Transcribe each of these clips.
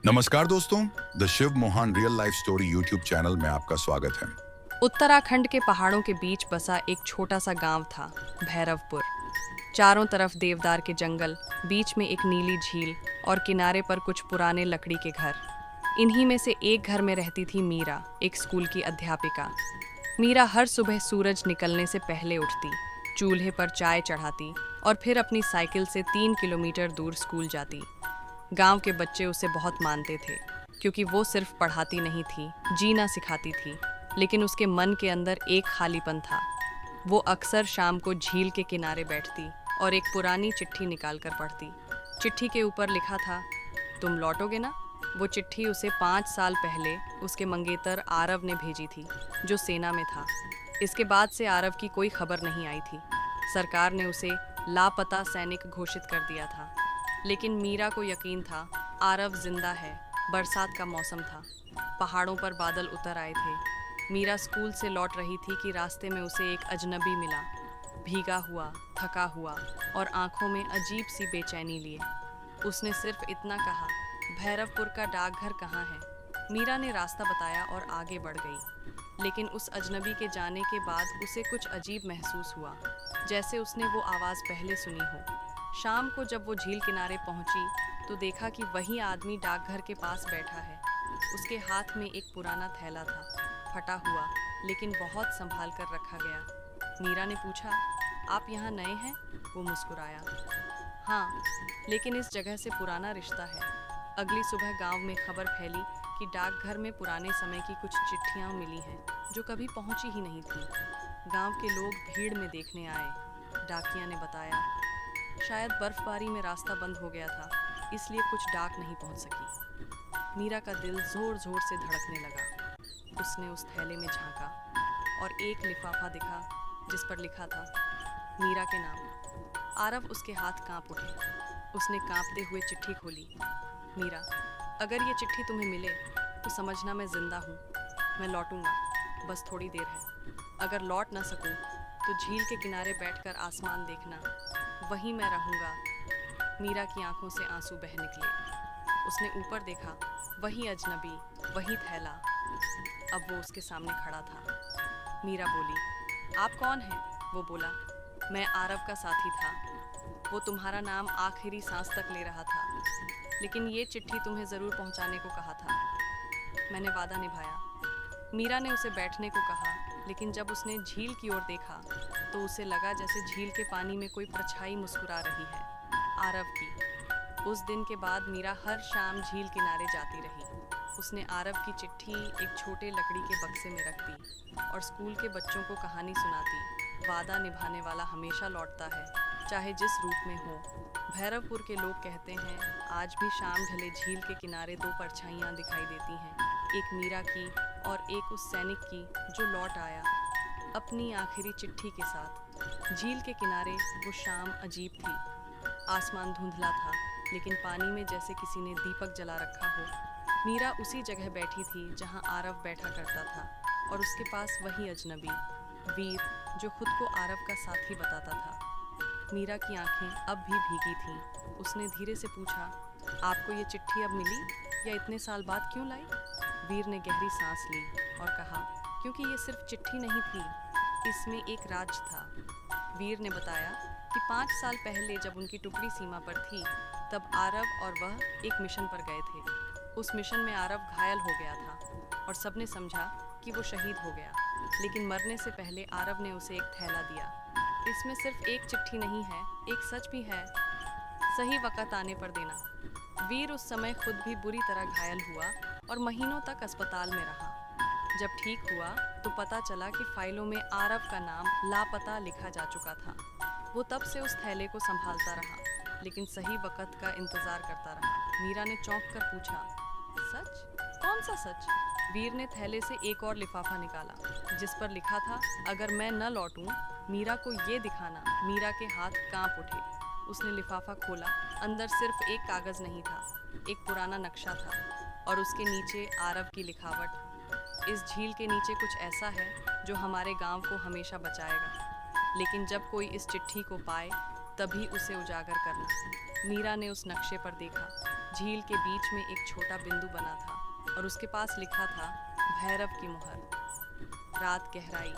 नमस्कार दोस्तों, the Shiv Mohan real life story YouTube channel में आपका स्वागत है। उत्तराखंड के पहाड़ों के बीच बसा एक छोटा सा गांव था, भैरवपुर। चारों तरफ देवदार के जंगल, बीच में एक नीली झील और किनारे पर कुछ पुराने लकड़ी के घर। इन्हीं में से एक घर में रहती थी मीरा, एक स्कूल की अध्यापिका। मीरा हर सुबह सूरज निकलने से पहले उठती, चूल्हे पर चाय चढ़ाती और फिर अपनी साइकिल से 3 किलोमीटर दूर स्कूल जाती। गांव के बच्चे उसे बहुत मानते थे, क्योंकि वो सिर्फ पढ़ाती नहीं थी, जीना सिखाती थी। लेकिन उसके मन के अंदर एक खालीपन था। वो अक्सर शाम को झील के किनारे बैठती और एक पुरानी चिट्ठी निकालकर पढ़ती। चिट्ठी के ऊपर लिखा था, तुम लौटोगे ना। वो चिट्ठी उसे 5 साल पहले उसके मंगेतर आरव ने भेजी थी, जो सेना में था। इसके बाद से आरव की कोई खबर नहीं आई थी। सरकार ने उसे लापता सैनिक घोषित कर दिया था। लेकिन मीरा को यकीन था, आरव जिंदा है। बरसात का मौसम था, पहाड़ों पर बादल उतर आए थे। मीरा स्कूल से लौट रही थी कि रास्ते में उसे एक अजनबी मिला, भीगा हुआ, थका हुआ और आंखों में अजीब सी बेचैनी लिए। उसने सिर्फ इतना कहा, भैरवपुर का डाकघर कहाँ है। मीरा ने रास्ता बताया और आगे बढ़ गई। लेकिन उस अजनबी के जाने के बाद उसे कुछ अजीब महसूस हुआ, जैसे उसने वो आवाज़ पहले सुनी हो। शाम को जब वो झील किनारे पहुंची तो देखा कि वही आदमी डाकघर के पास बैठा है। उसके हाथ में एक पुराना थैला था, फटा हुआ लेकिन बहुत संभाल कर रखा गया। मीरा ने पूछा, आप यहाँ नए हैं? वो मुस्कुराया, हाँ, लेकिन इस जगह से पुराना रिश्ता है। अगली सुबह गांव में खबर फैली कि डाकघर में पुराने समय की कुछ चिट्ठियाँ मिली हैं, जो कभी पहुँची ही नहीं थी। गांव के लोग भीड़ में देखने आए। डाकिया ने बताया, शायद बर्फबारी में रास्ता बंद हो गया था, इसलिए कुछ डाक नहीं पहुंच सकी। मीरा का दिल जोर जोर से धड़कने लगा। उसने उस थैले में झांका और एक लिफाफा दिखा, जिस पर लिखा था, मीरा के नाम। आरव उसके हाथ कांप उठे। उसने कांपते हुए चिट्ठी खोली। मीरा, अगर ये चिट्ठी तुम्हें मिले तो समझना मैं जिंदा हूँ। मैं लौटूंगा, बस थोड़ी देर है। अगर लौट ना सकूँ तो झील के किनारे बैठकर आसमान देखना, वहीं मैं रहूंगा। मीरा की आंखों से आंसू बह निकले। उसने ऊपर देखा, वही अजनबी, वही थैला। अब वो उसके सामने खड़ा था। मीरा बोली, आप कौन हैं? वो बोला, मैं आरव का साथी था। वो तुम्हारा नाम आखिरी सांस तक ले रहा था, लेकिन ये चिट्ठी तुम्हें जरूर पहुंचाने को कहा था। मैंने वादा निभाया। मीरा ने उसे बैठने को कहा, लेकिन जब उसने झील की ओर देखा तो उसे लगा जैसे झील के पानी में कोई परछाई मुस्कुरा रही है, आरव की। उस दिन के बाद मीरा हर शाम झील किनारे जाती रही। उसने आरव की चिट्ठी एक छोटे लकड़ी के बक्से में रख दी और स्कूल के बच्चों को कहानी सुनाती। वादा निभाने वाला हमेशा लौटता है, चाहे जिस रूप में हो। भैरवपुर के लोग कहते हैं, आज भी शाम ढले झील के किनारे 2 परछाइयाँ दिखाई देती हैं, एक मीरा की और एक उस सैनिक की जो लौट आया अपनी आखिरी चिट्ठी के साथ। झील के किनारे वो शाम अजीब थी। आसमान धुंधला था, लेकिन पानी में जैसे किसी ने दीपक जला रखा हो। मीरा उसी जगह बैठी थी जहां आरव बैठा करता था, और उसके पास वही अजनबी, वीर, जो खुद को आरव का साथी बताता था। मीरा की आंखें अब भी भीगी थीं। उसने धीरे से पूछा, आपको ये चिट्ठी अब मिली, या इतने साल बाद क्यों लाई? वीर ने गहरी सांस ली और कहा, क्योंकि ये सिर्फ चिट्ठी नहीं थी, इसमें एक राज था। वीर ने बताया कि 5 साल पहले जब उनकी टुकड़ी सीमा पर थी, तब आरव और वह एक मिशन पर गए थे। उस मिशन में आरव घायल हो गया था और सबने समझा कि वो शहीद हो गया। लेकिन मरने से पहले आरव ने उसे एक थैला दिया। इसमें सिर्फ एक चिट्ठी नहीं है, एक सच भी है। सही वक्त आने पर देना। वीर उस समय खुद भी बुरी तरह घायल हुआ और महीनों तक अस्पताल में रहा। जब ठीक हुआ तो पता चला कि फाइलों में आरव का नाम लापता लिखा जा चुका था। वो तब से उस थैले को संभालता रहा, लेकिन सही वक्त का इंतजार करता रहा। मीरा ने चौंक कर पूछा, सच? कौन सा सच? वीर ने थैले से एक और लिफाफा निकाला, जिस पर लिखा था, अगर मैं न लौटूं, मीरा को ये दिखाना। मीरा के हाथ कांप उठे। उसने लिफाफा खोला। अंदर सिर्फ एक कागज नहीं था, एक पुराना नक्शा था, और उसके नीचे आरव की लिखावट, इस झील के नीचे कुछ ऐसा है जो हमारे गांव को हमेशा बचाएगा, लेकिन जब कोई इस चिट्ठी को पाए तभी उसे उजागर करना। मीरा ने उस नक्शे पर देखा, झील के बीच में एक छोटा बिंदु बना था और उसके पास लिखा था भैरव की मुहर। रात गहराई,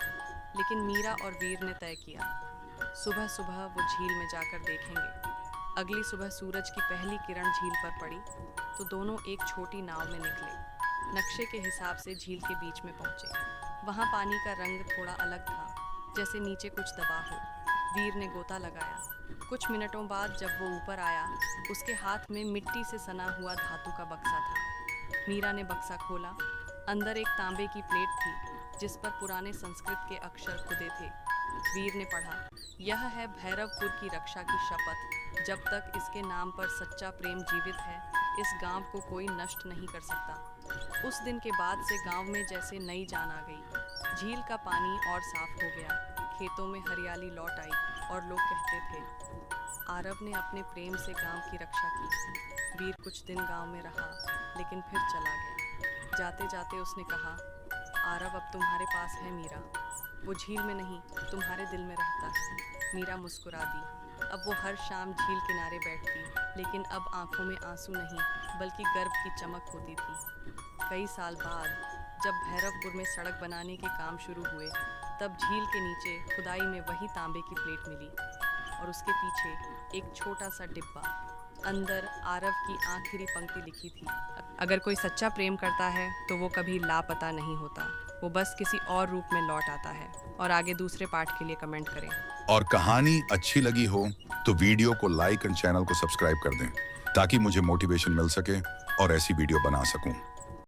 लेकिन मीरा और वीर ने तय किया सुबह सुबह वो झील में जाकर देखेंगे। अगली सुबह सूरज की पहली किरण झील पर पड़ी तो दोनों एक छोटी नाव में निकले। नक्शे के हिसाब से झील के बीच में पहुंचे। वहां पानी का रंग थोड़ा अलग था, जैसे नीचे कुछ दबा हो। वीर ने गोता लगाया। कुछ मिनटों बाद जब वो ऊपर आया, उसके हाथ में मिट्टी से सना हुआ धातु का बक्सा था। मीरा ने बक्सा खोला। अंदर एक तांबे की प्लेट थी जिस पर पुराने संस्कृत के अक्षर खुदे थे। वीर ने पढ़ा, यह है भैरवपुर की रक्षा की शपथ। जब तक इसके नाम पर सच्चा प्रेम जीवित है, इस गांव को कोई नष्ट नहीं कर सकता। उस दिन के बाद से गांव में जैसे नई जान आ गई। झील का पानी और साफ हो गया, खेतों में हरियाली लौट आई और लोग कहते थे आरव ने अपने प्रेम से गांव की रक्षा की। वीर कुछ दिन गांव में रहा, लेकिन फिर चला गया। जाते जाते उसने कहा, आरव अब तुम्हारे पास है मीरा। वो झील में नहीं, तुम्हारे दिल में रहता है। मीरा मुस्कुरा दी। अब वो हर शाम झील किनारे बैठती, लेकिन अब आंखों में आंसू नहीं, बल्कि गर्व की चमक होती थी। कई साल बाद जब भैरवपुर में सड़क बनाने के काम शुरू हुए, तब झील के नीचे खुदाई में वही तांबे की प्लेट मिली और उसके पीछे एक छोटा सा डिब्बा। अंदर आरव की आखिरी पंक्ति लिखी थी, अगर कोई सच्चा प्रेम करता है तो वो कभी लापता नहीं होता, वो बस किसी और रूप में लौट आता है। और आगे दूसरे पार्ट के लिए कमेंट करें। और कहानी अच्छी लगी हो तो वीडियो को लाइक और चैनल को सब्सक्राइब कर दें ताकि मुझे मोटिवेशन मिल सके और ऐसी वीडियो बना सकूं।